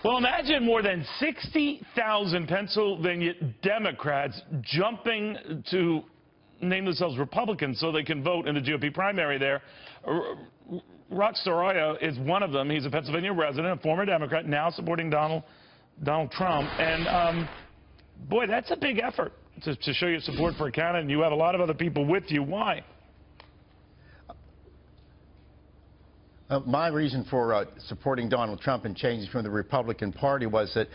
Well, imagine more than 60,000 Pennsylvania Democrats jumping to name themselves Republicans so they can vote in the GOP primary there. Rox Serrao is one of them. He's a Pennsylvania resident, a former Democrat, now supporting Donald Trump. And, boy, that's a big effort to show your support for a candidate, and you have a lot of other people with you. Why? My reason for supporting Donald Trump and changing from the Republican Party was that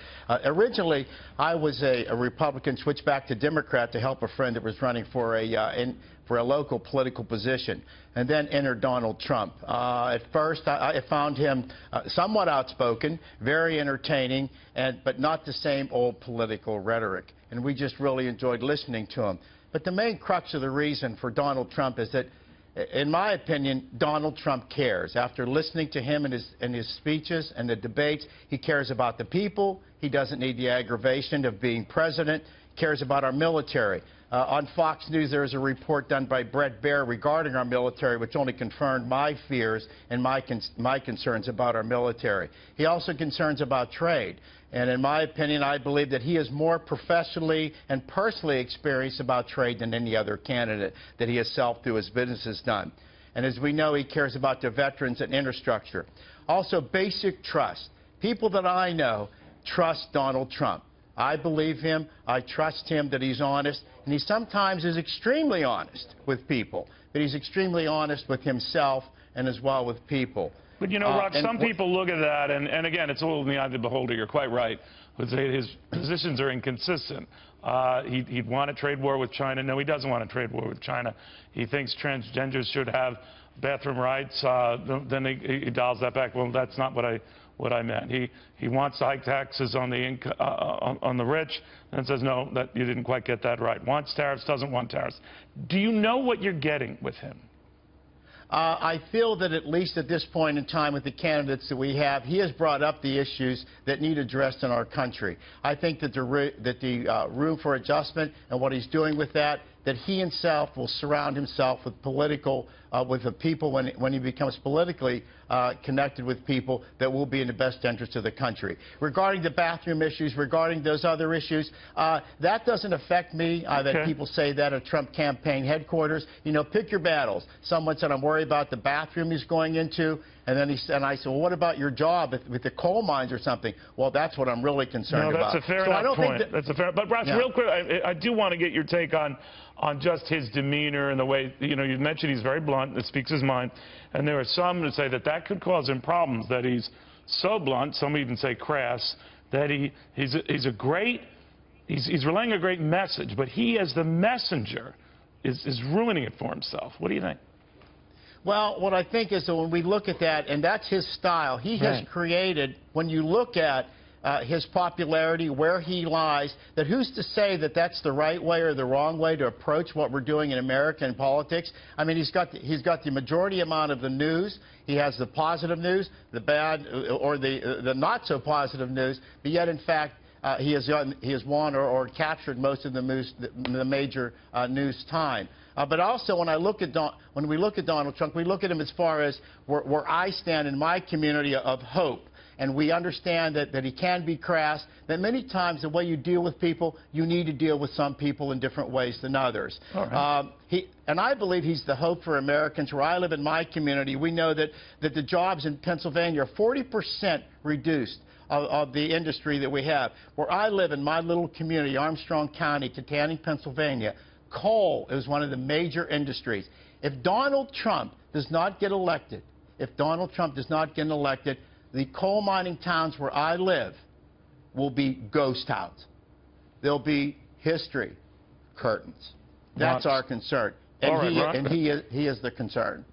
originally I was a Republican, switched back to Democrat to help a friend that was running for a local political position, and then entered Donald Trump. At first, I found him somewhat outspoken, very entertaining, but not the same old political rhetoric. And we just really enjoyed listening to him. But the main crux of the reason for Donald Trump is that, in my opinion, Donald Trump cares. After listening to him in his speeches and the debates, he cares about the people. He doesn't need the aggravation of being president. Cares about our military. On Fox News, there was a report done by Bret Baier regarding our military, which only confirmed my fears and my concerns about our military. He also concerns about trade. And in my opinion, I believe that he is more professionally and personally experienced about trade than any other candidate that he himself through his business done. And as we know, he cares about the veterans and infrastructure. Also, basic trust. People that I know trust Donald Trump. I believe him. I trust him that he's honest. And he sometimes is extremely honest with people. But he's extremely honest with himself and as well with people. But, you know, Rox, some people look at that, and again, it's all in the eye of the beholder. You're quite right. Would say his positions are inconsistent. He'd want a trade war with China. No, he doesn't want a trade war with China. He thinks transgenders should have bathroom rights. Then he dials that back. Well, that's not what I meant. He wants high taxes on the rich, and says, no, that you didn't quite get that right. Wants tariffs, doesn't want tariffs. Do you know what you're getting with him? I feel that at least at this point in time with the candidates that we have, he has brought up the issues that need addressed in our country. I think that the room for adjustment and what he's doing with that he himself will surround himself with the people when he becomes politically connected with people that will be in the best interest of the country. Regarding the bathroom issues, regarding those other issues, that doesn't affect me. I've had people say that at Trump campaign headquarters. You know, pick your battles. Someone said, I'm worried about the bathroom he's going into. And then I said, well, what about your job with the coal mines or something? Well, that's what I'm really concerned about. That's a fair enough point. That's a fair. But Rox, real quick, I do want to get your take on just his demeanor and the way, you know, you mentioned he's very blunt, that speaks his mind, and there are some that say that could cause him problems, that he's so blunt, some even say crass, that he's relaying a great message, but he as the messenger is ruining it for himself. What do you think? Well, what I think is that when we look at that, and that's his style, he has created, when you look at his popularity, where he lies, that who's to say that that's the right way or the wrong way to approach what we're doing in American politics? I mean, he's got the majority amount of the news. He has the positive news, the bad, or the not so positive news, but yet, in fact, he has won or captured most of the major news time. But also, when we look at Donald Trump, we look at him as far as where I stand in my community of hope. And we understand that he can be crass, that many times the way you deal with people, you need to deal with some people in different ways than others. And I believe he's the hope for Americans. Where I live in my community, we know that the jobs in Pennsylvania are 40% reduced of the industry that we have. Where I live in my little community, Armstrong County, Kittanning, Pennsylvania, coal is one of the major industries. If Donald Trump does not get elected, the coal mining towns where I live will be ghost towns. They'll be history curtains. That's our concern. And he is the concern.